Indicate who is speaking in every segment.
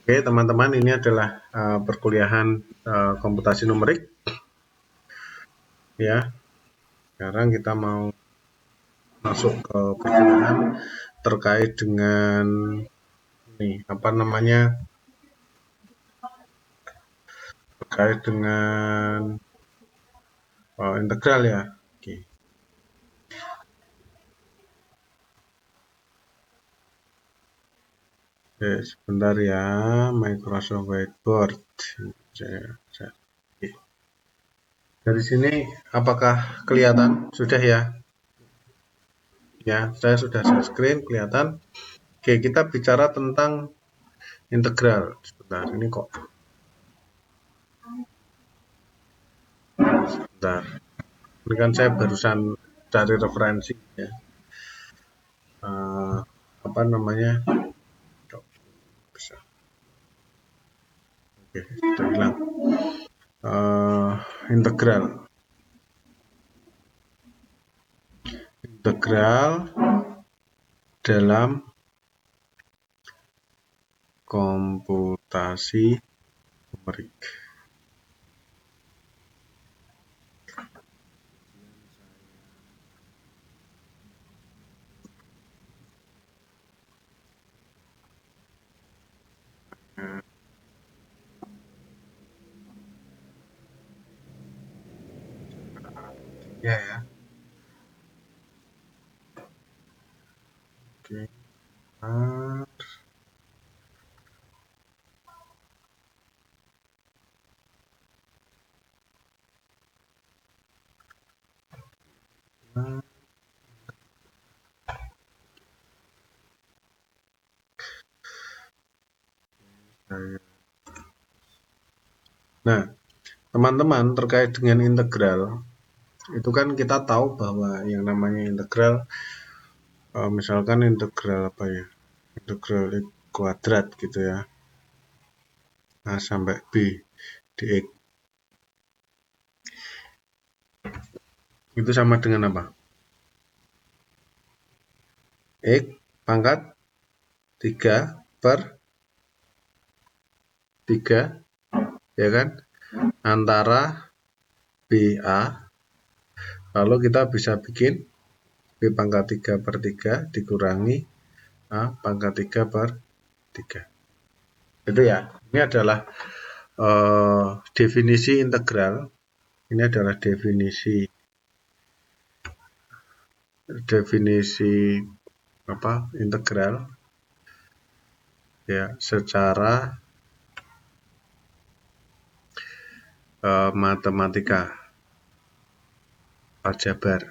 Speaker 1: Oke, teman-teman, ini adalah perkuliahan komputasi numerik. Ya, sekarang kita mau masuk ke perkuliahan terkait dengan ini apa namanya? Terkait dengan integral ya. Oke. Oke, sebentar ya, Microsoft Whiteboard. Oke. Dari sini apakah kelihatan? Sudah ya? Ya, saya sudah share screen, kelihatan. Oke, kita bicara tentang integral. Sebentar, ini kok. Sebentar. Ini kan saya barusan cari referensi ya. Apa namanya? Bisa. Oke, sudah hilang. Integral. Integral dalam komputasi numerik. Ya ya. Oke. Nah, teman-teman, terkait dengan integral, itu kan kita tahu bahwa yang namanya integral, misalkan integral apa ya? Integral X kuadrat gitu ya. A sampai B dx. Itu sama dengan apa? X pangkat 3 per 3, ya kan? Antara BA, lalu kita bisa bikin B pangkat 3 per 3 dikurangi A pangkat 3 per 3. Itu ya, ini adalah definisi integral. Ini adalah definisi apa? Integral ya, secara matematika aljabar.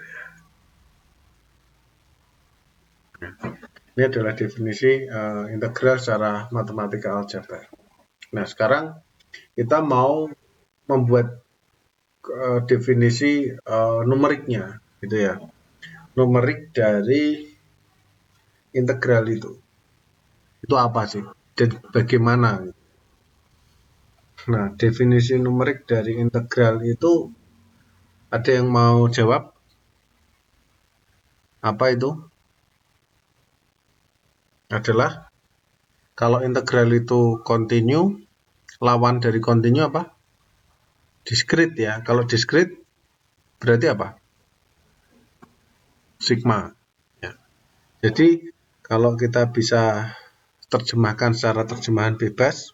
Speaker 1: Ini adalah definisi integral secara matematika aljabar. Nah, sekarang kita mau membuat definisi numeriknya, gitu ya. Numerik dari integral itu apa sih? Dan bagaimana? Nah, definisi numerik dari integral itu ada yang mau jawab? Apa itu? Adalah kalau integral itu kontinu, lawan dari kontinu apa? Diskrit ya. Kalau diskrit berarti apa? Sigma. Ya. Jadi kalau kita bisa terjemahkan secara terjemahan bebas,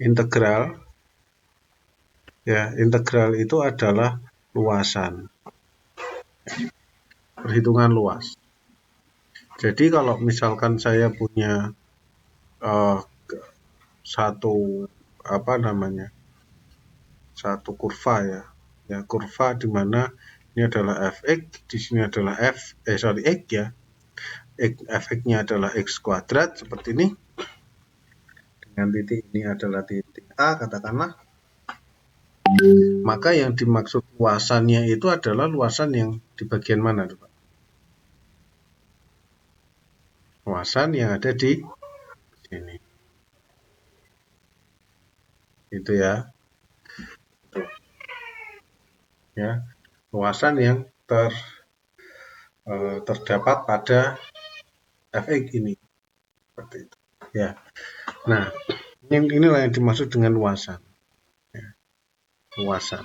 Speaker 1: integral ya, integral itu adalah luasan. Perhitungan luas. Jadi kalau misalkan saya punya satu apa namanya? Satu kurva ya, kurva di mana ini adalah fx, di sini adalah x ya, fx-nya adalah x kuadrat seperti ini, dengan titik ini adalah titik A katakanlah, maka yang dimaksud luasannya itu adalah luasan yang di bagian mana, Pak? Luasan yang ada di sini, itu ya, ya, luasan yang terdapat pada fx ini, seperti itu ya. Nah, inilah yang dimaksud dengan luasan. Ya, luasan.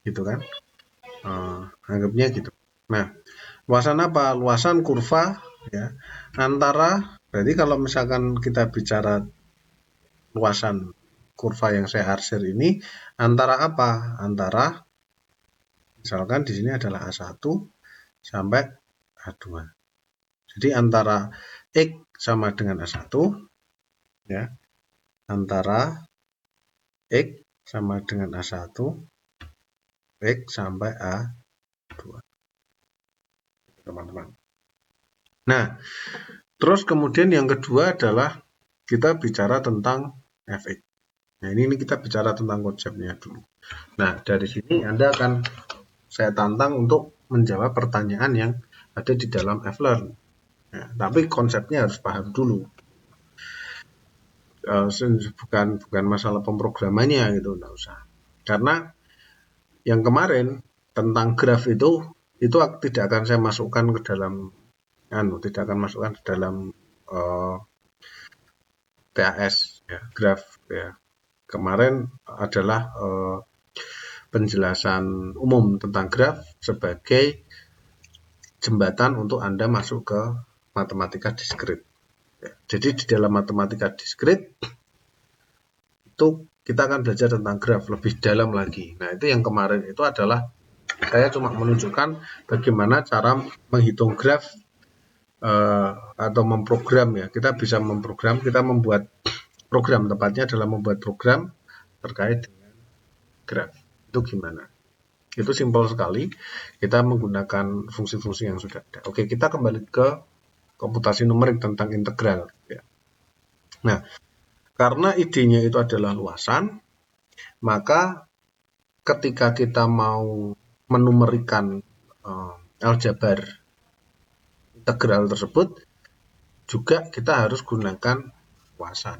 Speaker 1: Gitu kan? Anggapnya gitu. Nah, luasan apa? Luasan kurva ya antara, berarti kalau misalkan kita bicara luasan kurva yang saya arsir ini antara apa? Antara misalkan di sini adalah A1 sampai A2. Jadi antara X sama dengan A1 ya. Antara X sama dengan A1, X sampai A2. Teman-teman. Nah, terus kemudian yang kedua adalah kita bicara tentang fx. Nah, ini kita bicara tentang konsepnya dulu. Nah, dari sini Anda akan saya tantang untuk menjawab pertanyaan yang ada di dalam F-Learn. Nah, tapi konsepnya harus paham dulu. Bukan masalah pemrogramannya gitu, enggak usah. Karena yang kemarin tentang graf itu tidak akan saya masukkan ke dalam tidak akan masukkan ke dalam TAS ya, graf ya. Kemarin adalah penjelasan umum tentang graf sebagai jembatan untuk Anda masuk ke matematika diskrit. Ya, jadi di dalam matematika diskrit itu kita akan belajar tentang graf lebih dalam lagi. Nah, itu yang kemarin itu adalah saya cuma menunjukkan bagaimana cara menghitung graf atau memprogram ya. Kita bisa memprogram, kita membuat program, tepatnya adalah membuat program terkait dengan graf. Itu gimana? Itu simpel sekali. Kita menggunakan fungsi-fungsi yang sudah ada. Oke, kita kembali ke komputasi numerik tentang integral. Ya. Nah, karena idenya itu adalah luasan, maka ketika kita mau menumerikan aljabar integral tersebut, juga kita harus gunakan luasan.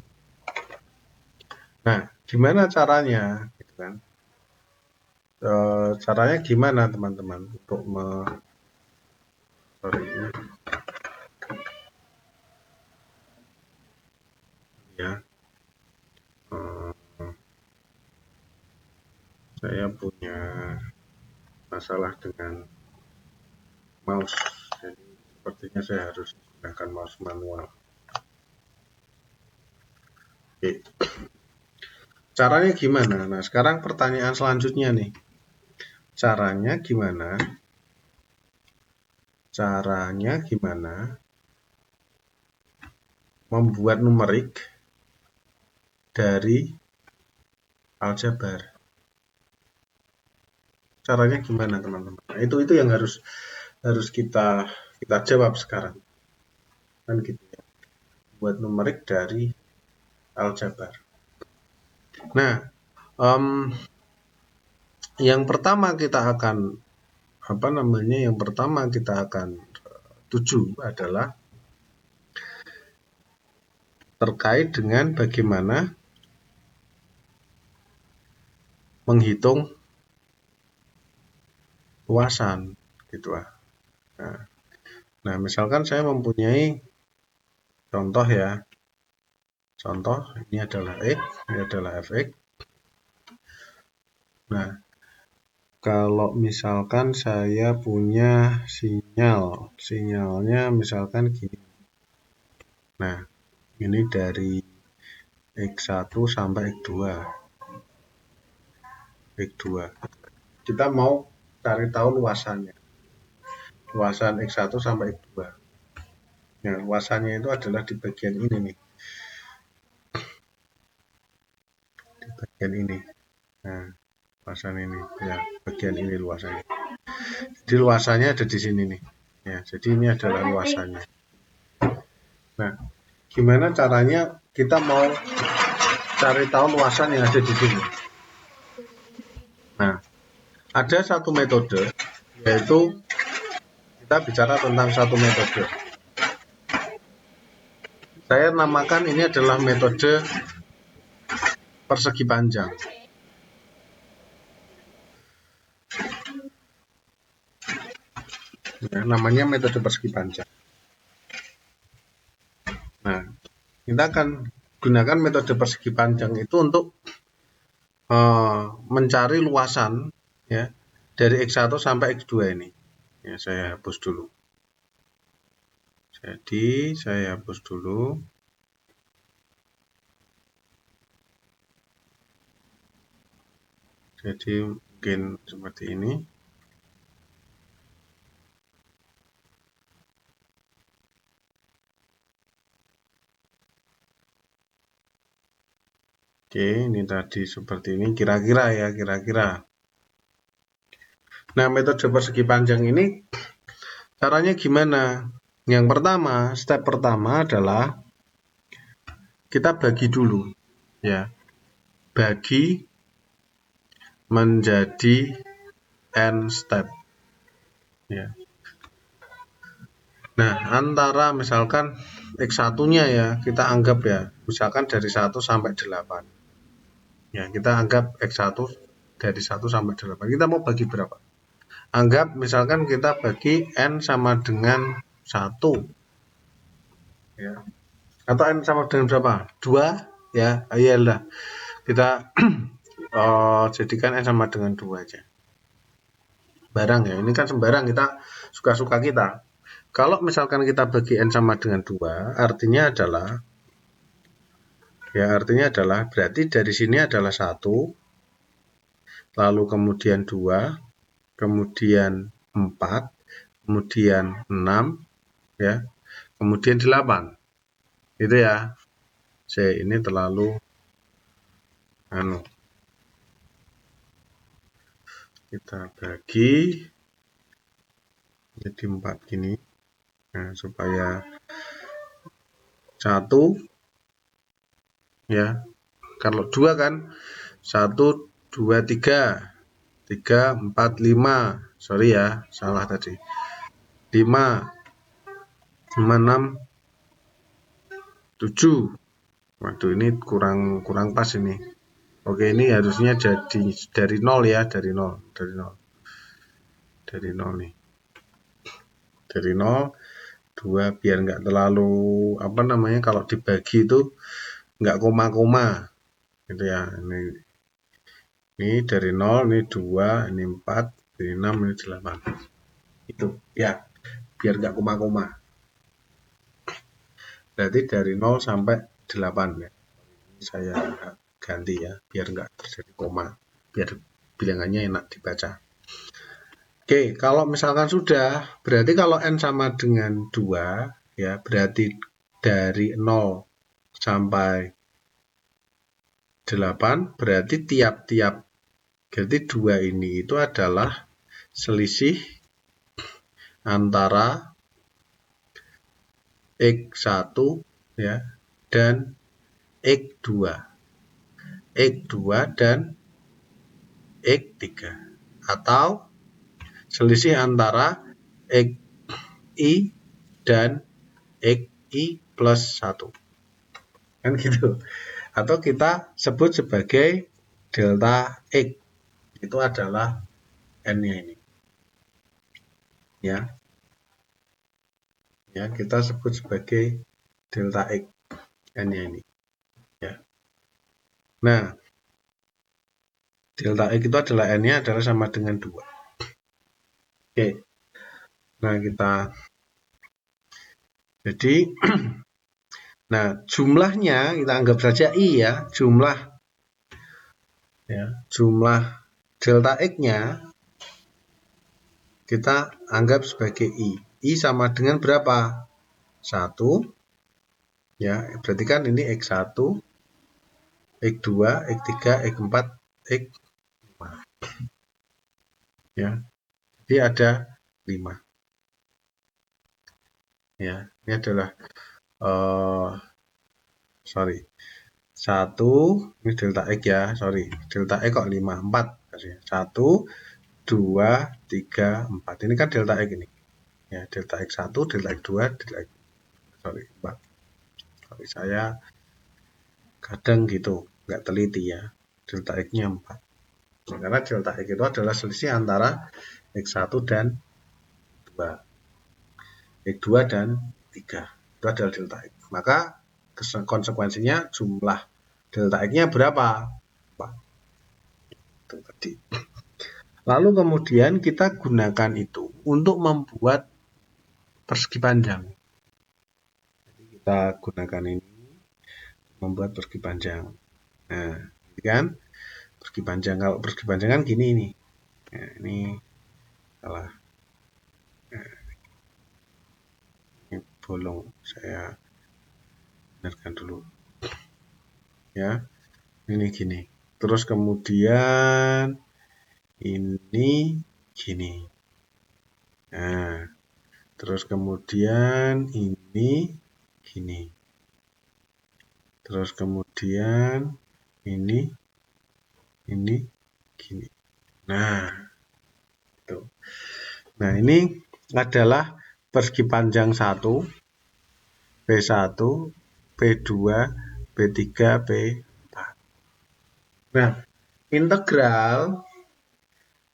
Speaker 1: Nah, gimana caranya? Gitu kan? Caranya gimana teman-teman untuk ya, saya punya masalah dengan mouse, jadi sepertinya saya harus menggunakan mouse manual. Oke. Caranya gimana? Nah, sekarang pertanyaan selanjutnya nih. Caranya gimana? Caranya gimana membuat numerik dari aljabar? Caranya gimana, teman-teman? Nah, itu yang harus kita jawab sekarang. Kan gitu ya. Buat numerik dari aljabar. Nah, yang pertama kita akan tuju adalah terkait dengan bagaimana menghitung luasan gitu. Nah, misalkan saya mempunyai contoh ya. Contoh ini adalah X, ini adalah fx. Nah, kalau misalkan saya punya sinyalnya misalkan gini. Nah, ini dari X1 sampai X2. X2. Kita mau cari tahu luasannya. Luasan X1 sampai X2. Nah, luasannya itu adalah di bagian ini nih. Di bagian ini. Nah, luasan ini. Ya, bagian ini luasannya. Jadi luasannya ada di sini nih. Ya, jadi ini adalah luasannya. Nah, gimana caranya kita mau cari tahu luasan yang ada di sini? Nah, ada satu metode, yaitu kita bicara tentang satu metode. Saya namakan ini adalah metode persegi panjang. Ya, namanya metode persegi panjang. Nah, kita akan gunakan metode persegi panjang itu untuk mencari luasan ya dari X1 sampai X2 ini. Ya, saya hapus dulu. Jadi saya hapus dulu. Jadi mungkin seperti ini. Oke, ini tadi seperti ini kira-kira ya, kira-kira. Nah, metode persegi panjang ini caranya gimana? Yang pertama, step pertama adalah kita bagi dulu ya. Bagi menjadi n step ya. Nah, antara misalkan X1-nya ya, kita anggap ya, misalkan dari 1 sampai 8. Ya, kita anggap X1 dari 1 sampai 8. Kita mau bagi berapa? Anggap misalkan kita bagi N sama dengan 1. Ya. Atau N sama dengan berapa? 2 ya. Ayolah. Kita jadikan N sama dengan 2 aja. Barang ya, ini kan sembarang, kita suka-suka kita. Kalau misalkan kita bagi N sama dengan 2, artinya adalah berarti dari sini adalah 1, lalu kemudian 2, kemudian 4, kemudian 6, ya, kemudian 8. Itu ya. Ini terlalu kita bagi jadi 4 gini. Nah, supaya 1 ya. Kalau 2 kan 1 2 3 3 4 5. Sorry ya, salah tadi. 5 6 7. Waduh, ini kurang pas ini. Oke, ini harusnya jadi dari 0 ya, dari 0 nih. Dari 0 2 biar nggak terlalu kalau dibagi itu nggak koma-koma gitu ya. Ini dari 0, ini 2, ini 4, ini 6, ini 8. Itu ya, biar nggak koma-koma. Berarti dari 0 sampai 8 ya. Saya ganti ya, biar nggak terjadi koma, biar bilangannya enak dibaca. Oke, kalau misalkan sudah, berarti kalau N sama dengan 2 ya, berarti dari 0 sampai 8, berarti tiap-tiap, berarti 2 ini itu adalah selisih antara X1 ya dan X2. X2 dan X3 atau selisih antara XI dan XI plus 1 kan gitu, atau kita sebut sebagai delta X, itu adalah N-nya ini ya, kita sebut sebagai delta X, N-nya ini ya. Nah, delta X itu adalah N-nya adalah sama dengan 2. Oke. Nah, jadi nah, jumlahnya kita anggap saja I ya, jumlah delta X-nya kita anggap sebagai I. I sama dengan berapa? 1 ya, berarti kan ini X1, X2, X3, X4, X5 ya. Jadi ada 5 ya. Ini adalah 1, ini delta X ya, delta X kok 5, 4 1, 2, 3, 4. Ini kan delta X ini ya, delta X1, delta X2, delta X, 4. Saya kadang gitu, nggak teliti ya, delta X-nya 4. Karena delta X itu adalah selisih antara X1 dan 2. X2 dan 3. Itu adalah delta X. Maka konsekuensinya jumlah delta X-nya berapa? 4. Itu tadi. Lalu kemudian kita gunakan itu untuk membuat persegi panjang. Jadi kita gunakan ini membuat persegi panjang. Nah, ini kan persegi panjang. Kalau persegi panjang kan gini nih. Nah, ini salah. Nah, ini bolong. Saya benarkan dulu. Ya, ini gini. Terus kemudian ini gini. Nah, terus kemudian ini gini. Terus kemudian ini gini. Nah, itu. Nah, ini adalah persegi panjang 1, P1, P2, P3, P4. Nah, integral.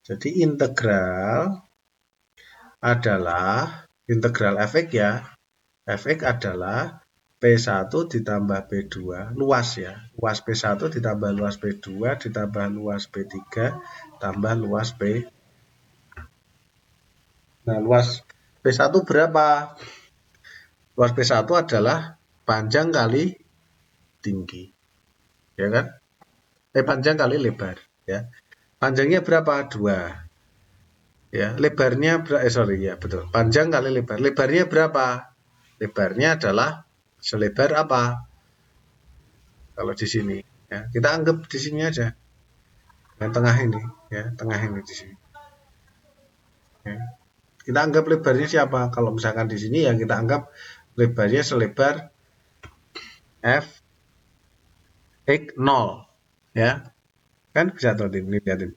Speaker 1: Jadi integral adalah integral fx ya. Fx adalah P1 ditambah P2, luas ya. Luas P1 ditambah luas P2 ditambah luas P3 tambah luas P. Nah, luas P1 berapa? Luas P1 adalah panjang kali tinggi. Ya kan? Panjang kali lebar, ya. Panjangnya berapa? 2. Ya, lebarnya betul. Panjang kali lebar. Lebarnya berapa? Lebarnya adalah selebar apa? Kalau di sini, ya. Kita anggap di sini aja. Yang tengah ini, ya, tengah ini di sini. Ya. Kita anggap lebarnya siapa? Kalau misalkan di sini ya kita anggap lebarnya selebar f x 0, ya. Kan bisa tuh dilihatin.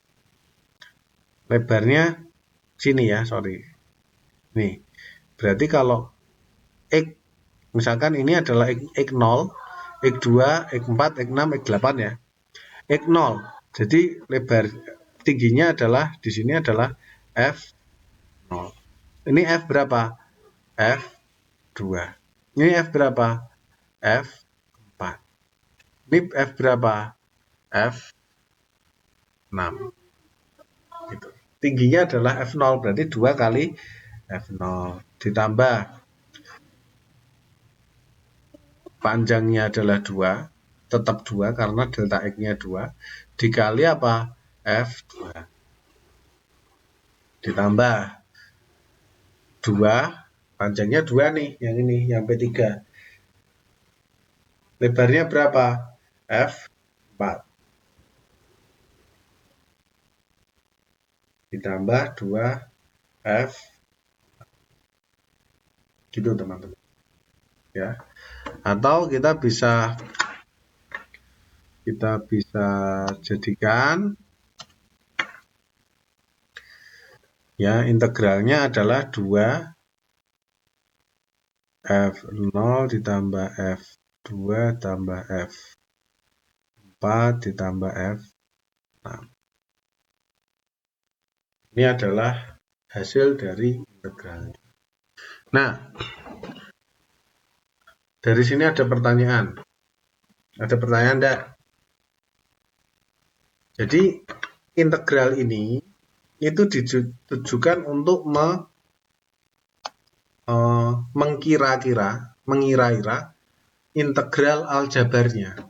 Speaker 1: Lebarnya sini ya, sorry. Nih. Berarti kalau x misalkan ini adalah x0, x2, x4, x6, x8 ya. x0. Jadi lebar tingginya adalah di sini adalah f0. Ini f berapa? f2. Ini f berapa? f4. Ini f berapa? f6. Gitu. Tingginya adalah f0, berarti 2 kali f0 ditambah panjangnya adalah 2, tetap 2 karena delta X-nya 2, dikali apa? F2. Ditambah 2, panjangnya 2 nih, yang ini, yang P3. Lebarnya berapa? F4. Ditambah 2 F. Gitu teman-teman. Ya. Atau kita bisa jadikan ya integralnya adalah 2 F0 ditambah F2 tambah F4 ditambah F6. Ini adalah hasil dari integral. Nah, dari sini ada pertanyaan. Ada pertanyaan enggak? Jadi integral ini itu ditujukan untuk mengira-ira integral aljabarnya.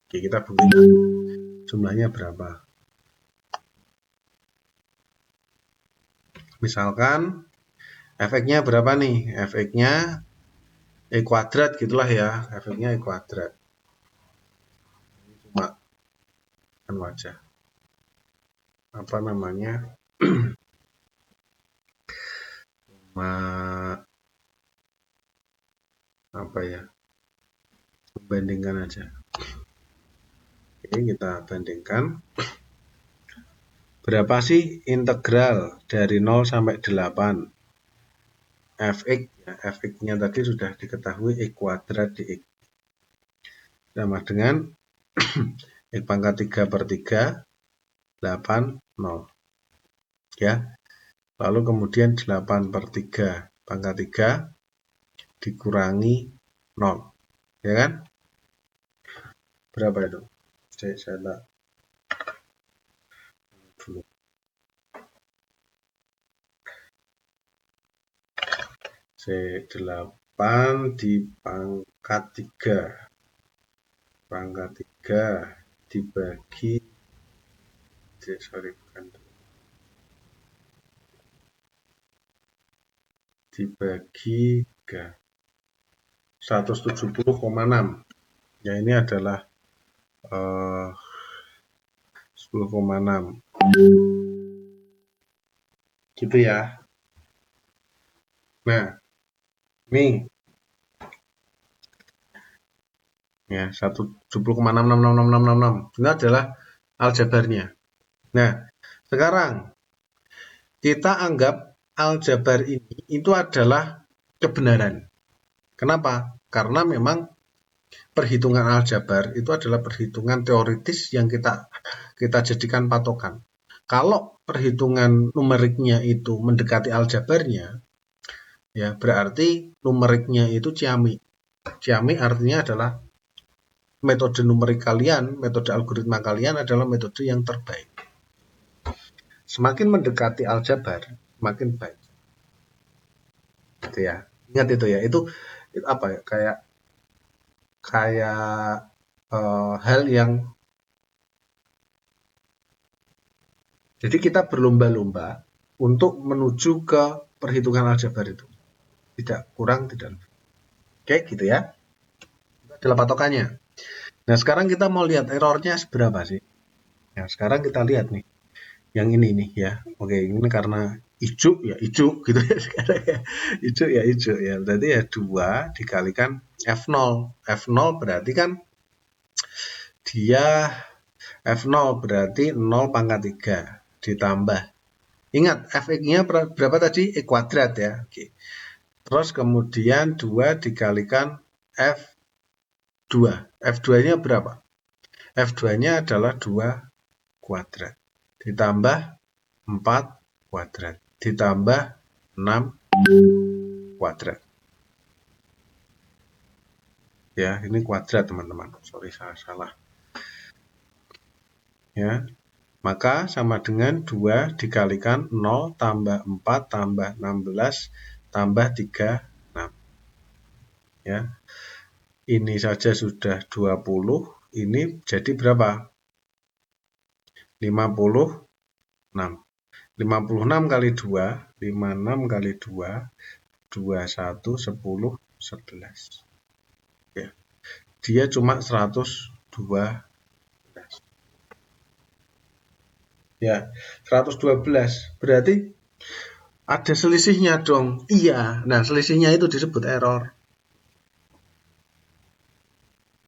Speaker 1: Oke, kita buktikan jumlahnya berapa. Misalkan fx-nya berapa nih? Fx-nya E kuadrat gitulah ya. Fx-nya E kuadrat. Cuma kan wajah. Apa namanya? Cuma apa ya? Bandingkan aja. Oke, kita bandingkan. Berapa sih integral dari 0 sampai 8? Fx, ya, Fx-nya tadi sudah diketahui E kuadrat dx. Sama dengan X pangkat 3/3, 8, 0. Ya. Lalu kemudian 8/3 pangkat 3 dikurangi 0. Ya kan? Berapa itu? Saya tak dulu. C8 dipangkat 3. Pangkat 3 dibagi dibagi 3. 170,6. Ya, ini adalah 10,6. Gitu ya. Nah, nih. Ya, 170,6666666. Ini adalah aljabarnya. Nah, sekarang kita anggap aljabar ini itu adalah kebenaran. Kenapa? Karena memang perhitungan aljabar itu adalah perhitungan teoritis yang kita jadikan patokan. Kalau perhitungan numeriknya itu mendekati aljabarnya, ya berarti numeriknya itu ciamik. Ciamik artinya adalah metode numerik kalian, metode algoritma kalian adalah metode yang terbaik. Semakin mendekati aljabar, semakin baik. Gitu ya. Ingat itu ya. Itu apa ya? Kayak hal yang jadi kita berlomba-lomba untuk menuju ke perhitungan aljabar itu. Tidak kurang, tidak lebih. Oke, gitu ya. Itu adalah patokannya. Nah, sekarang kita mau lihat errornya seberapa sih. Nah, sekarang kita lihat nih. Yang ini nih ya. Oke, ini karena hijau ya hijau gitu ya sekarang ya. Hijau ya hijau ya. Berarti ya 2 dikalikan F0. F0 berarti kan dia F0 berarti 0 pangkat 3 ditambah. Ingat Fx-nya berapa tadi? E kuadrat ya. Oke. Terus kemudian 2 dikalikan F2. F2-nya berapa? F2-nya adalah 2 kuadrat. Ditambah 4 kuadrat. Ditambah 6 kuadrat. Ya, ini kuadrat teman-teman. Sorry, salah. Ya, maka sama dengan 2 dikalikan 0 tambah 4 tambah 16 tambah 3, 6. Ya, ini saja sudah 20. Ini jadi berapa? 56. 56 kali 2, 56 kali 2, 21, 10, 11. Ya, dia cuma 112. Ya, 112. Berarti ada selisihnya dong. Iya. Nah, selisihnya itu disebut error.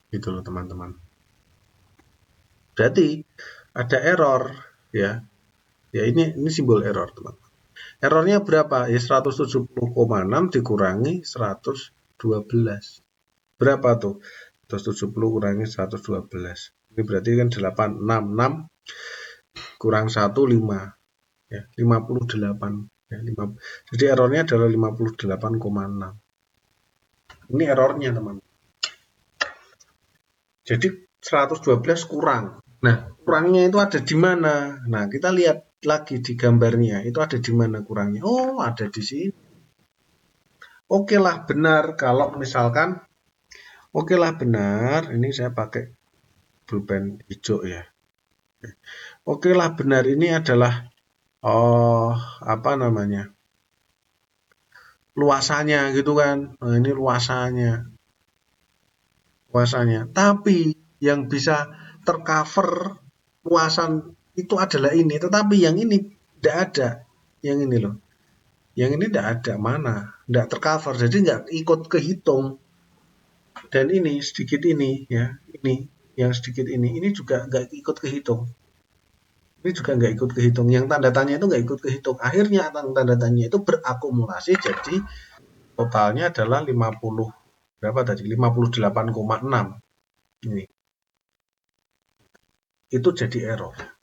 Speaker 1: Gitu loh, teman-teman. Berarti ada error ya. Ya, ini simbol error, teman-teman. Errornya berapa? Ya 170,6 dikurangi 112. Berapa tuh? 170 kurangi 112. Ini berarti kan 866 kurang 1 5. Ya, 58. Ya, 5. Jadi errornya adalah 58,6. Ini errornya, teman. Jadi 112 kurang. Nah, kurangnya itu ada di mana? Nah, kita lihat lagi di gambarnya. Itu ada di mana kurangnya? Oh, ada di sini. Oke lah benar kalau misalkan oke lah benar. Ini saya pakai pulpen hijau ya. Oke lah benar ini adalah apa namanya? Luasannya gitu kan. Nah, ini luasannya. Tapi yang bisa tercover luasan itu adalah ini, tetapi yang ini tidak ada. Yang ini loh. Yang ini tidak ada, mana? Tidak tercover, jadi nggak ikut kehitung. Dan ini sedikit ini ya, ini yang sedikit ini juga nggak ikut kehitung. Ini juga nggak ikut kehitung. Yang tanda tanya itu nggak ikut kehitung. Akhirnya tanda tanya itu berakumulasi, jadi totalnya adalah 50 berapa tadi? 58,6. Ini. Itu jadi error.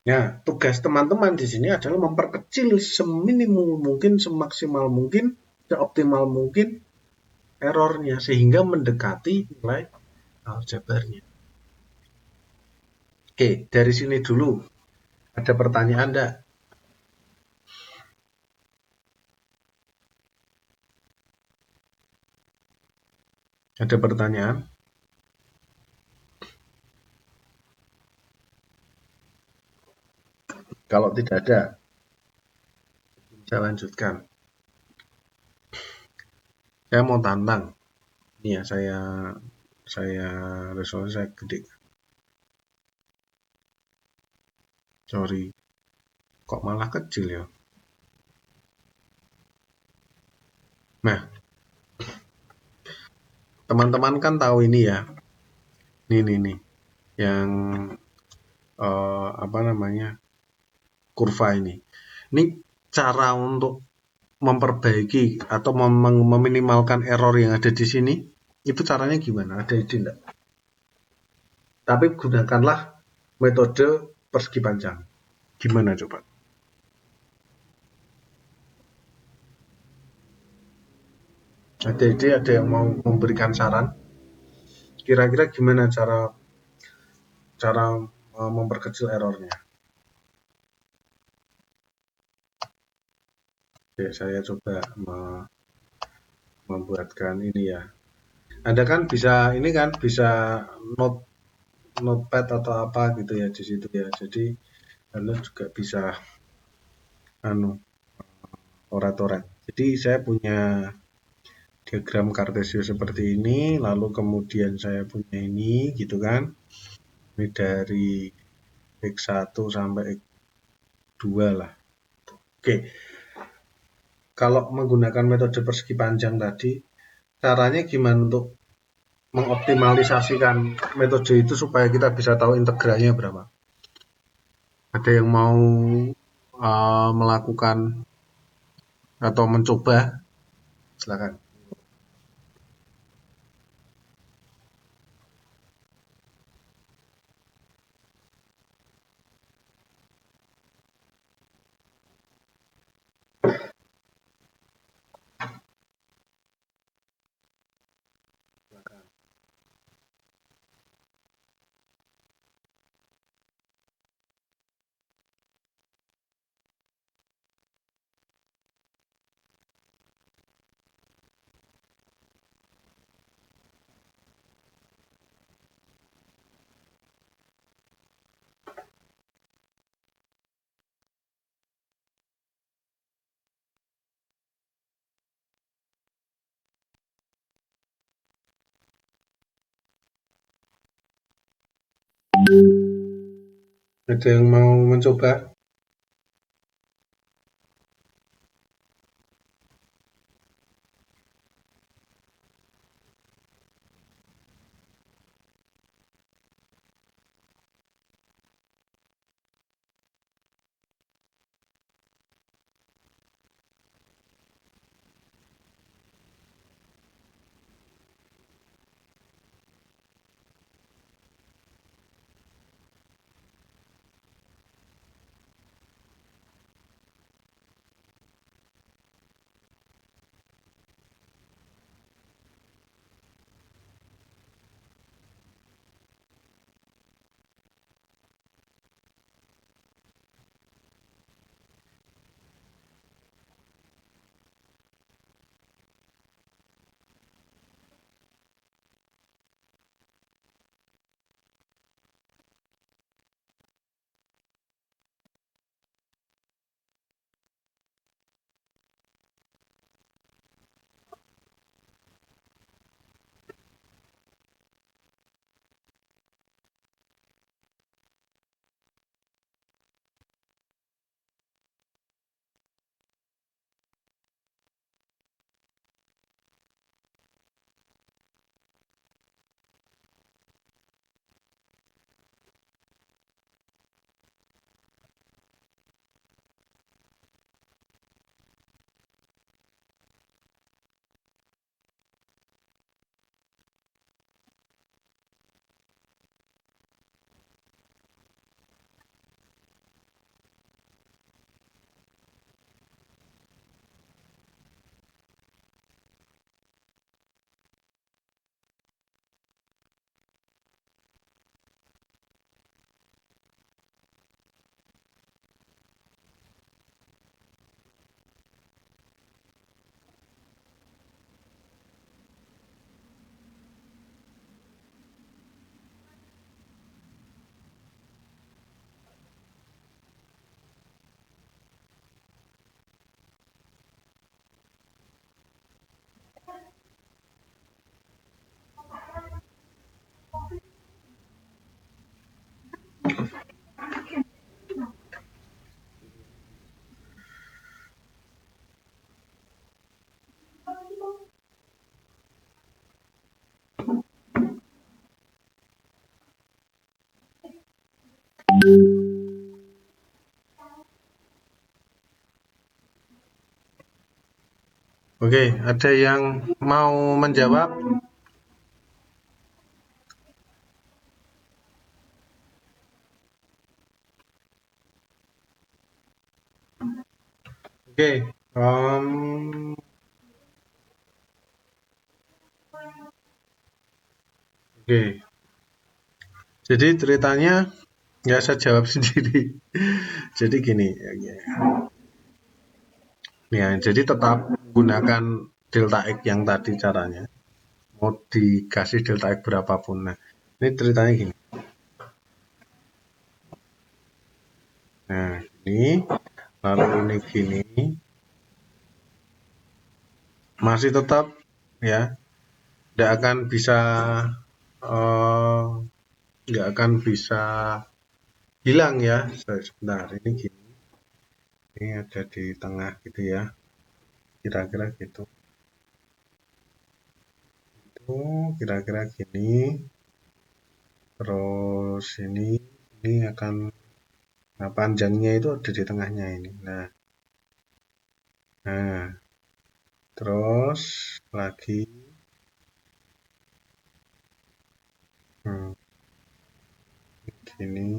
Speaker 1: Nah, tugas teman-teman di sini adalah memperkecil seminimum mungkin, semaksimal mungkin, seoptimal mungkin errornya sehingga mendekati nilai aljabarnya. Oke, dari sini dulu. Ada pertanyaan enggak? Ada pertanyaan? Kalau tidak ada, saya lanjutkan. Saya mau tantang. Ini ya, saya resolusi saya gede. Sorry, kok malah kecil ya? Nah, teman-teman kan tahu ini ya. Nih, yang apa namanya, kurva ini. Ini cara untuk memperbaiki atau meminimalkan error yang ada di sini. Itu caranya gimana? Ada ide enggak? Tapi gunakanlah metode persegi panjang. Gimana coba? Ada ide, ada yang mau memberikan saran? Kira-kira gimana cara cara memperkecil errornya? Oke, saya coba membuatkan ini ya. Anda kan bisa ini kan bisa note notepad atau apa gitu ya di situ ya. Jadi Anda juga bisa anu orat-orat. Jadi saya punya diagram Cartesio seperti ini, lalu kemudian saya punya ini gitu kan. Ini dari X1 sampai X2 lah. Oke, kalau menggunakan metode persegi panjang tadi, caranya gimana untuk mengoptimalisasikan metode itu supaya kita bisa tahu integralnya berapa? Ada yang mau melakukan atau mencoba? Silakan. Ada yang mau mencoba? Oke, ada yang mau menjawab? Oke, oke. Jadi ceritanya nggak saya jawab sendiri. Jadi gini, ya, jadi tetap gunakan delta X yang tadi caranya. Mau dikasih delta X berapapun. Nah, ini ceritanya gini. Nah, ini lalu ini gini. Masih tetap ya, nggak akan bisa nggak akan bisa hilang ya. Sebentar, ini gini. Ini ada di tengah gitu ya. Kira-kira gitu. Itu kira-kira gini. Terus ini akan, nah panjangnya itu ada di tengahnya ini. Nah, terus lagi gini.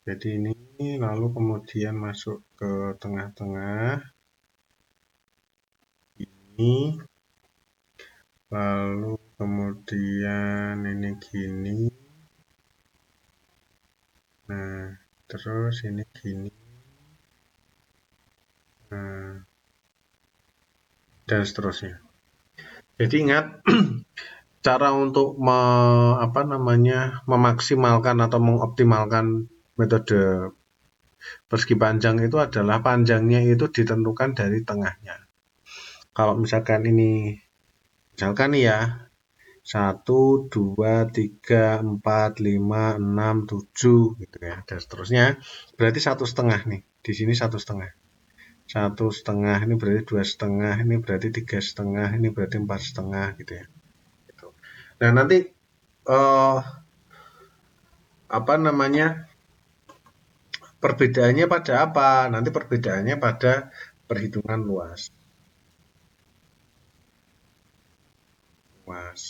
Speaker 1: Jadi ini lalu kemudian masuk ke tengah-tengah ini, lalu kemudian ini gini. Nah, terus ini gini. Nah, dan seterusnya. Jadi ingat cara untuk memaksimalkan atau mengoptimalkan metode persegi panjang itu adalah panjangnya itu ditentukan dari tengahnya. Kalau misalkan ini, misalkan nih ya, 1, 2, 3, 4, 5, 6, 7 gitu ya, dan seterusnya. Berarti 1,5 nih. Di sini 1,5. 1,5 ini berarti 2,5, ini berarti 3,5, ini berarti 4,5 gitu ya. Gitu. Nah nanti perbedaannya pada apa? Nanti perbedaannya pada perhitungan luas.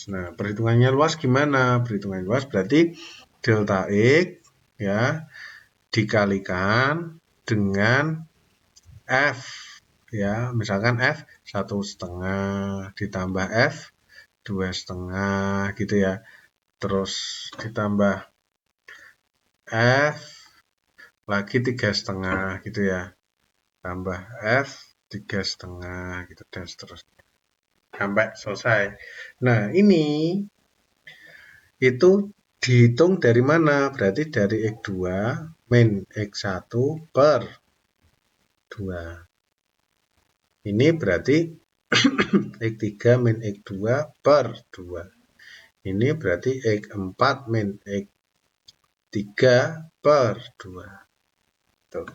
Speaker 1: Nah, perhitungannya luas gimana? Perhitungan luas berarti delta X ya dikalikan dengan F ya, misalkan F 1,5 ditambah F 2,5 gitu ya, terus ditambah F lagi 3,5 gitu ya, tambah F 3,5 gitu dan seterusnya sampai selesai. Nah ini itu dihitung dari mana? Berarti dari X2 min X1 per 2. Ini berarti X3 min X2 per 2. Ini berarti X4 min X3 per 2. Tuh.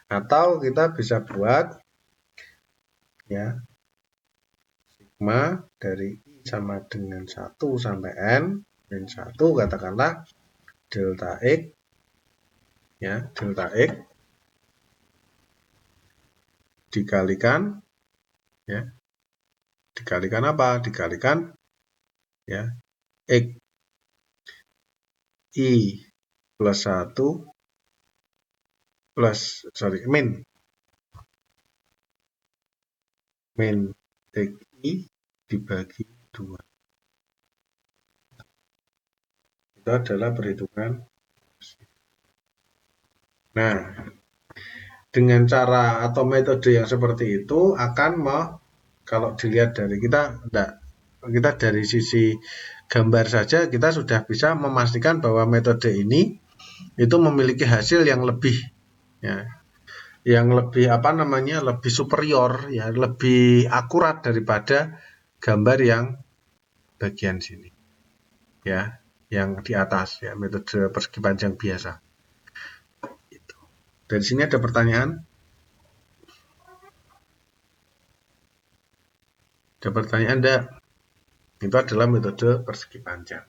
Speaker 1: Atau kita bisa buat ya sigma dari I sama dengan 1 sampai N min 1 katakanlah delta X ya, delta X dikalikan ya, dikalikan apa? Dikalikan ya X I plus 1 plus min X I dibagi 2. Itu adalah perhitungan. Nah, dengan cara atau metode yang seperti itu akan kalau dilihat dari kita dari sisi gambar saja kita sudah bisa memastikan bahwa metode ini itu memiliki hasil yang lebih ya, yang lebih lebih superior ya, lebih akurat daripada gambar yang bagian sini ya, yang di atas ya, metode persegi panjang biasa. Dari sini ada pertanyaan? Ada pertanyaan enggak? Itu adalah metode persegi panjang.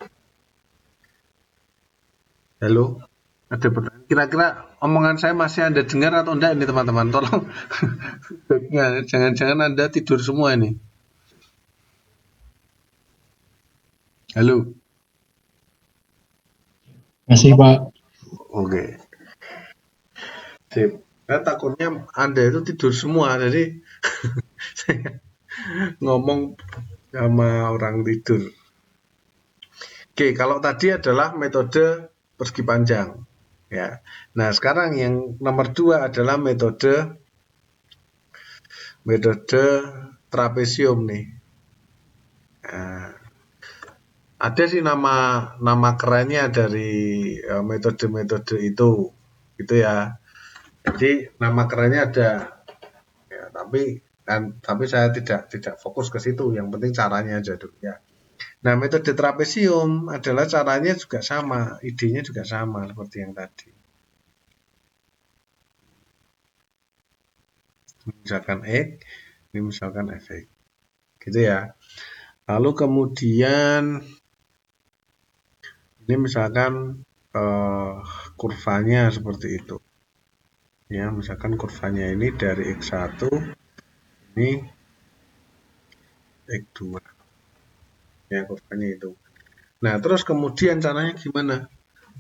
Speaker 1: Halo? Ada pertanyaan? Kira-kira omongan saya masih Anda dengar atau enggak ini teman-teman? Tolong baiknya, jangan-jangan Anda tidur semua ini. Halo?
Speaker 2: Masih, Pak.
Speaker 1: Oke. Sip. Saya takutnya Anda itu tidur semua, jadi saya ngomong sama orang tidur. Oke, kalau tadi adalah metode persegi panjang. Ya. Nah, sekarang yang nomor 2 adalah metode trapesium nih. Nah, ada sih nama kerennya dari metode-metode itu, gitu ya. Jadi nama kerennya ada, ya, tapi saya tidak fokus ke situ. Yang penting caranya aja dulu ya. Nah, metode trapesium adalah caranya juga sama, idenya juga sama seperti yang tadi. Misalkan X, ini misalkan Fx. Gitu ya. Lalu kemudian ini misalkan kurvanya seperti itu. Ya, misalkan kurvanya ini dari X1, ini X2. Ya, kurvanya itu. Nah, terus kemudian caranya gimana?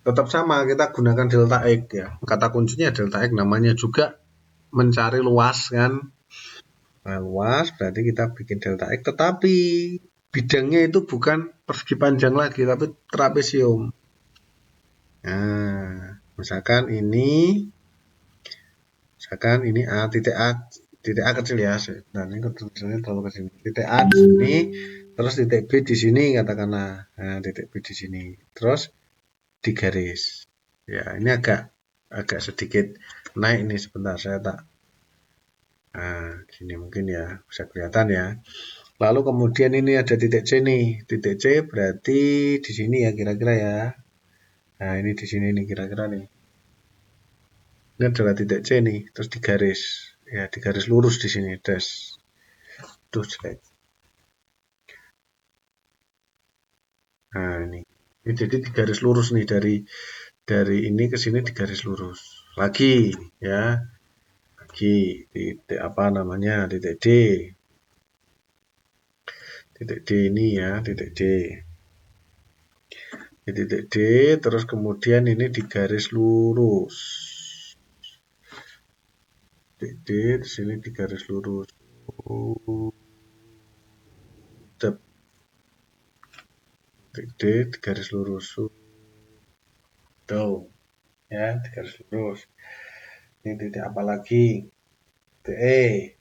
Speaker 1: Tetap sama, kita gunakan delta X ya. Kata kuncinya delta X, namanya juga mencari luas kan. Nah, luas berarti kita bikin delta X, tetapi bidangnya itu bukan persegi panjang lagi, tapi trapesium. Nah, misalkan ini titik A kecil ya. Nah, ini tulisannya terlalu kecil. Titik A di sini, terus titik B di sini katakanlah. Nah, titik B di sini. Terus di garis. Ya, ini agak sedikit naik nih sebentar saya tak. Nah, gini mungkin ya bisa kelihatan ya. Lalu kemudian ini ada titik C nih. Titik C berarti di sini ya kira-kira ya. Nah, ini di sini nih kira-kira nih. Ini adalah titik C nih, terus digaris. Ya, digaris lurus di sini, dash. Tuh, jelek. Nah, ini. Ini jadi digaris lurus nih dari ini ke sini digaris lurus. Lagi ya. Lagi titik apa namanya? Titik D. Titik D ini ya, titik D. Di titik D, terus kemudian ini digaris lurus. Titik D di sini digaris lurus. Titik D digaris lurus. Tuh, ya, digaris lurus. Ini titik apa lagi? Titik E.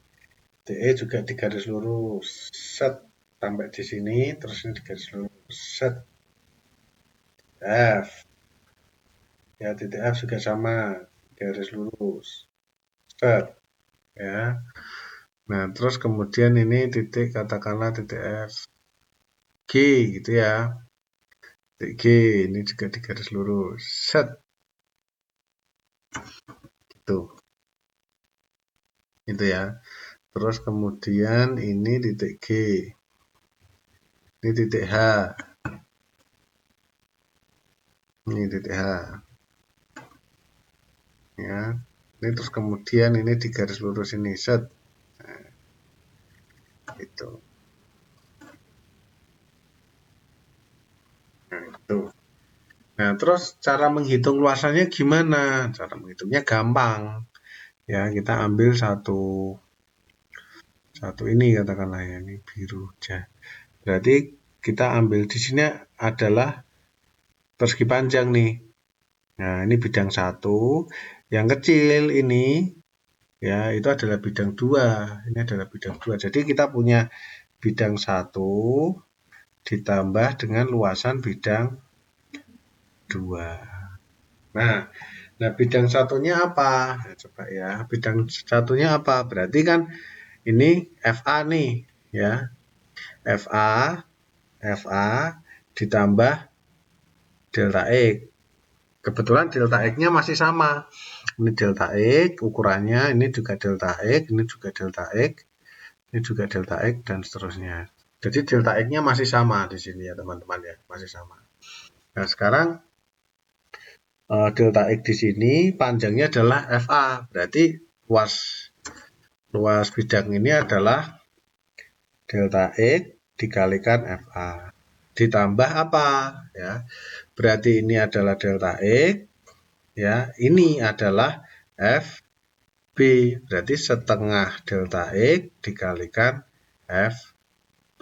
Speaker 1: Titik E juga digaris lurus. Set sampai di sini, terus ini digaris lurus. Set. F. Ya, titik F juga sama, garis lurus. Set. Ya. Nah, terus kemudian ini titik katakanlah titik F. G gitu ya. Titik G ini juga digaris lurus. Set. Gitu. Itu ya. Terus kemudian ini titik G. Ini titik H. Ini titik H. Ya. Ini terus kemudian ini di garis lurus ini. Set. Nah, itu. Nah, itu. Nah, terus cara menghitung luasannya gimana? Cara menghitungnya gampang. Ya, kita ambil satu ini katakanlah ya, ini biru aja. Berarti kita ambil di sini adalah persegi panjang nih. Nah, ini bidang 1. Yang kecil ini ya itu adalah bidang 2. Ini adalah bidang 2. Jadi kita punya bidang 1 ditambah dengan luasan bidang 2. Nah, bidang satunya apa? Nah, coba ya, bidang satunya apa? Berarti kan ini FA nih, ya. FA ditambah delta X. Kebetulan delta X-nya masih sama. Ini delta X ukurannya, ini juga delta X, ini juga delta X. Ini juga delta X dan seterusnya. Jadi delta X-nya masih sama di sini ya teman-teman ya, masih sama. Nah sekarang delta X di sini panjangnya adalah FA, berarti luas bidang ini adalah delta X dikalikan FA. Ditambah apa ya? Berarti ini adalah delta X ya, ini adalah FB. Berarti setengah delta X dikalikan FB.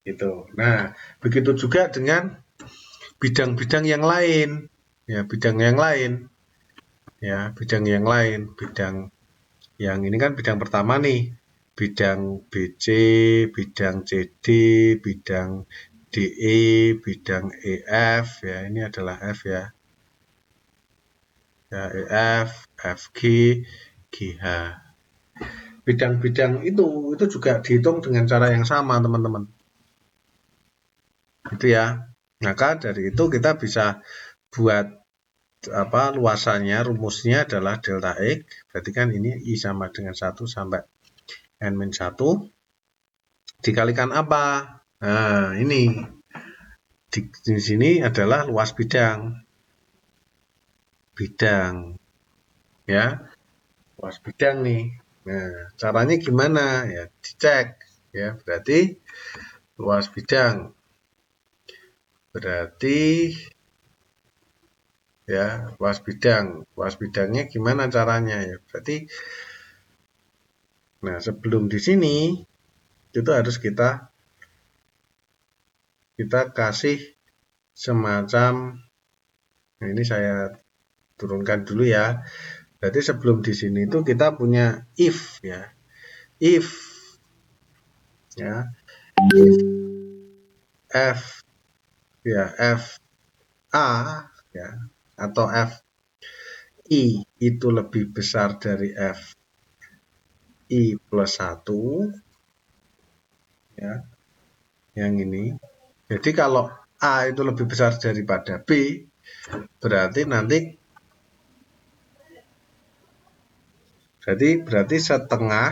Speaker 1: Gitu. Nah, begitu juga dengan bidang-bidang yang lain. Ya, bidang yang lain. Ya, bidang yang lain, bidang yang ini kan bidang pertama nih. Bidang BC, bidang CD, bidang DE, bidang EF ya, ini adalah F ya. Ya, EF, FG, GH. Bidang-bidang itu juga dihitung dengan cara yang sama, teman-teman. Gitu ya. Maka dari itu kita bisa buat luasannya, rumusnya adalah delta X. Berarti kan ini I sama dengan 1 sampai N-1 dikalikan apa? Nah, ini di sini adalah luas bidang ya, luas bidang nih. Nah, caranya gimana ya, dicek ya. Berarti luas bidang ya, luas bidangnya gimana caranya ya, berarti nah sebelum di sini itu harus kita kasih semacam, nah ini saya turunkan dulu ya. Berarti sebelum di sini itu kita punya if ya, if f ya, f a ya atau f i itu lebih besar dari f i plus 1 ya, yang ini. Jadi kalau A itu lebih besar daripada B, berarti setengah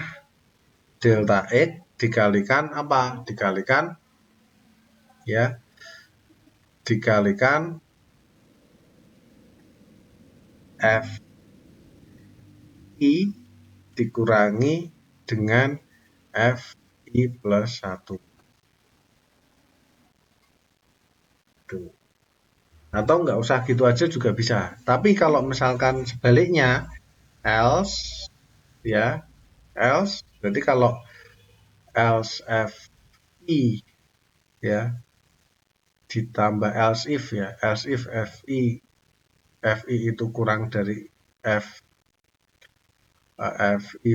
Speaker 1: delta X dikalikan apa? Dikalikan F I dikurangi dengan F I plus 1. Atau nggak usah gitu aja juga bisa. Tapi kalau misalkan sebaliknya, else berarti kalau else F I ya ditambah else if FI itu kurang dari FI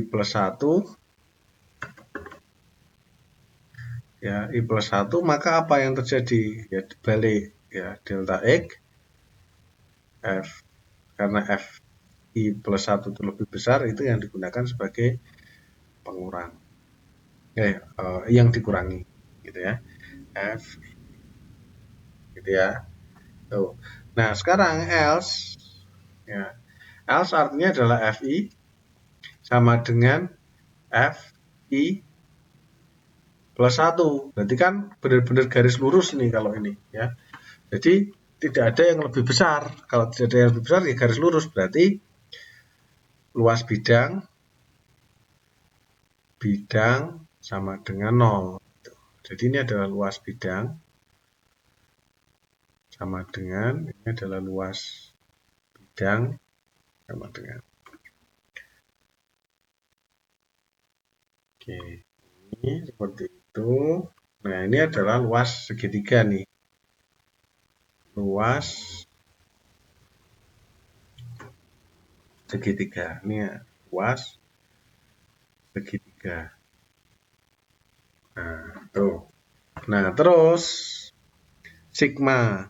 Speaker 1: plus 1 ya, I plus 1, maka apa yang terjadi ya, dibalik ya, delta X karena FI plus 1 itu lebih besar, itu yang digunakan sebagai pengurang yang dikurangi gitu ya, F gitu ya. Tuh. Nah sekarang else artinya adalah FI sama dengan FI plus 1. Berarti kan benar-benar garis lurus nih kalau ini ya. Jadi tidak ada yang lebih besar. Kalau tidak ada yang lebih besar ya garis lurus. Berarti luas bidang sama dengan 0. Jadi ini adalah luas bidang sama dengan, ini adalah luas bidang sama dengan. Oke, ini seperti itu. Nah, ini adalah luas segitiga nih. Luas segitiga. Ini ya, luas segitiga. Nah, tuh. Nah, terus sigma.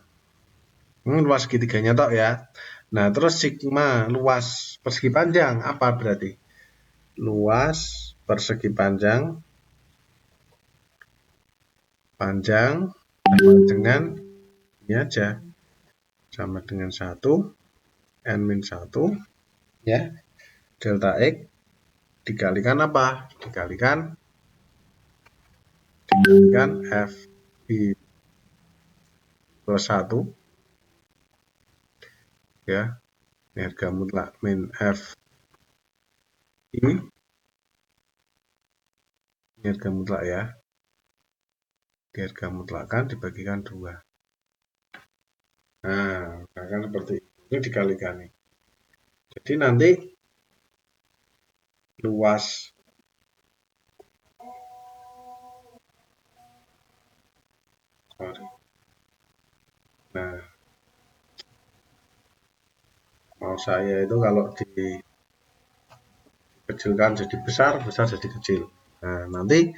Speaker 1: Luas segitiganya toh ya. Nah, terus sigma luas persegi panjang apa berarti? Luas persegi panjang sama dengan ini aja. Sama dengan 1 N-1 ya. Delta X dikalikan apa? Dikalikan F I plus 1 ya, ini harga mutlak min F I, ini harga mutlak ya, di harga mutlak kan dibagikan 2. Nah, kan seperti ini dikalikan nih. Jadi nanti luas nah, mau saya itu kalau dikecilkan jadi besar, besar jadi kecil. Nah, nanti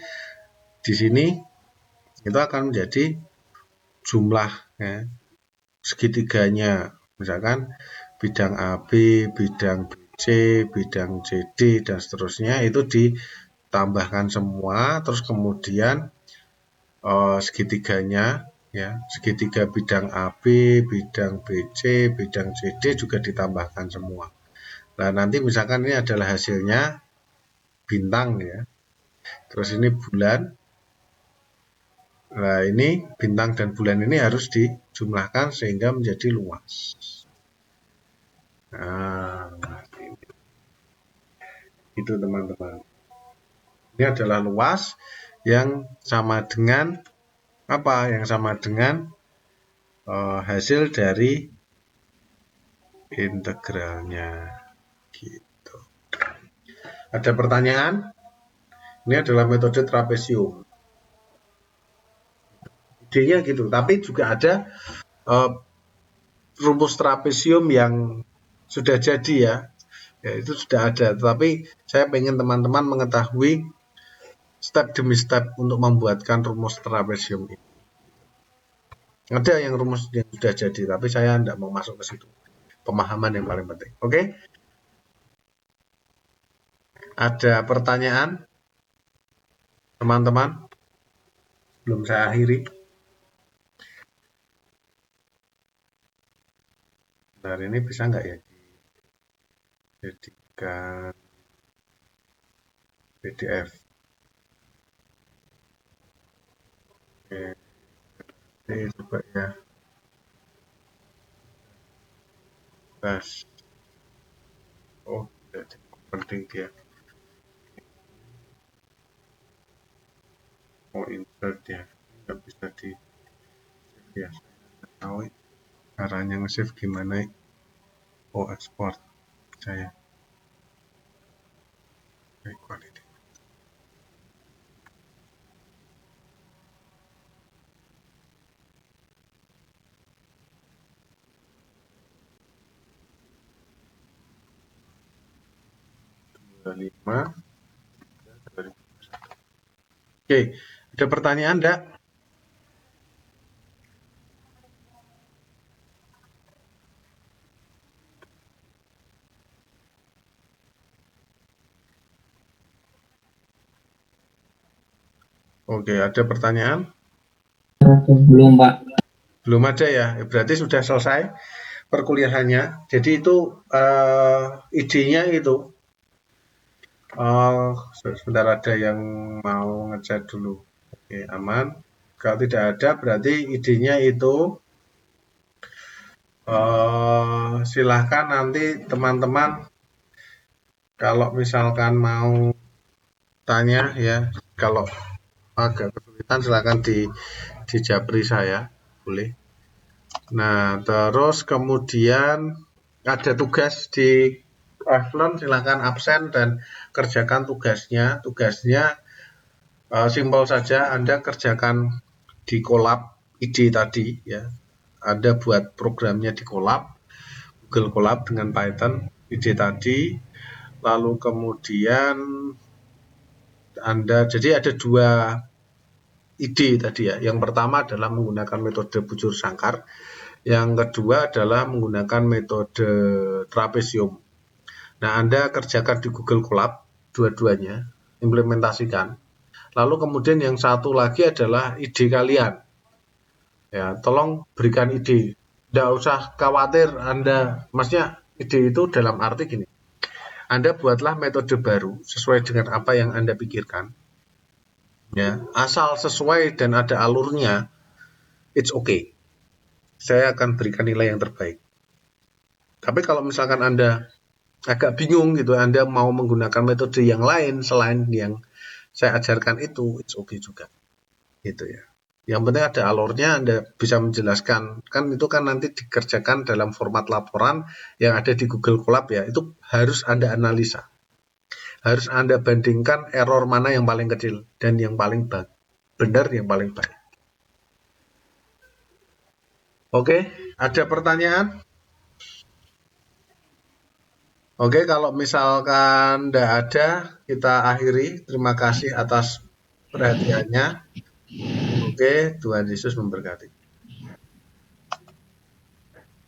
Speaker 1: di sini itu akan menjadi jumlah ya, segitiganya. Misalkan bidang AB, bidang BC, bidang CD, dan seterusnya itu ditambahkan semua, terus kemudian segitiganya ya, segitiga bidang AB, bidang BC, bidang CD juga ditambahkan semua. Nah, nanti misalkan ini adalah hasilnya bintang ya. Terus ini bulan. Nah, ini bintang dan bulan ini harus dijumlahkan sehingga menjadi luas. Nah, ini. Itu teman-teman. Ini adalah luas yang sama dengan apa? Yang sama dengan hasil dari integralnya. Gitu. Ada pertanyaan? Ini adalah metode trapesium. Idenya gitu, tapi juga ada rumus trapesium yang sudah jadi ya. Ya, itu sudah ada, tapi saya pengen teman-teman mengetahui step demi step untuk membuatkan rumus trapesium ini. Ada yang rumus yang sudah jadi, tapi saya tidak mau masuk ke situ. Pemahaman yang paling penting. Oke? Ada pertanyaan? Teman-teman? Belum saya akhiri. Nah, ini bisa nggak ya dijadikan PDF? Oke. Ini coba ya. Gas. Oh, jadi penting dia. Mau insert ya, nggak bisa di ya. Tahu caranya nge-save gimana? Oh, export saya. Quality. Oke, ada pertanyaan enggak? Oke, ada pertanyaan?
Speaker 2: Belum, Pak.
Speaker 1: Belum ada ya, berarti sudah selesai perkuliahannya. Jadi itu idenya itu. Sebentar ada yang mau ngechat dulu. Oke, aman. Kalau tidak ada, berarti idenya itu silahkan nanti teman-teman kalau misalkan mau tanya ya, kalau agak kesulitan silahkan dijapri saya, boleh. Nah, terus kemudian ada tugas di Aflon, silahkan absen dan kerjakan tugasnya. Tugasnya simpel saja, Anda kerjakan di Colab ide tadi ya. Anda buat programnya di Colab, Google Colab dengan Python ide tadi. Lalu kemudian Anda, jadi ada 2 ide tadi ya. Yang pertama adalah menggunakan metode bujur sangkar. Yang kedua adalah menggunakan metode trapesium. Nah, Anda kerjakan di Google Colab dua-duanya, implementasikan. Lalu kemudian yang satu lagi adalah ide kalian. Ya, tolong berikan ide. Tidak usah khawatir Anda, maksudnya ide itu dalam arti gini. Anda buatlah metode baru sesuai dengan apa yang Anda pikirkan. Ya, asal sesuai dan ada alurnya, it's okay. Saya akan berikan nilai yang terbaik. Tapi kalau misalkan Anda agak bingung gitu, Anda mau menggunakan metode yang lain selain yang saya ajarkan itu, it's okay juga. Gitu ya. Yang penting ada alurnya, Anda bisa menjelaskan. Kan itu kan nanti dikerjakan dalam format laporan yang ada di Google Colab ya. Itu harus Anda analisa. Harus Anda bandingkan error mana yang paling kecil dan yang paling benar, yang paling baik. Oke, ada pertanyaan? Oke, kalau misalkan tidak ada, kita akhiri. Terima kasih atas perhatiannya. Oke, Tuhan Yesus memberkati.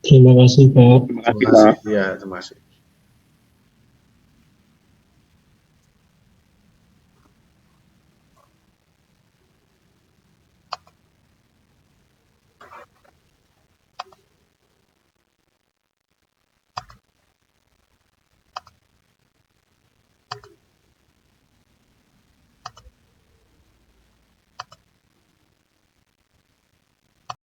Speaker 2: Terima kasih, Pak.
Speaker 1: Terima kasih. Ya, terima kasih.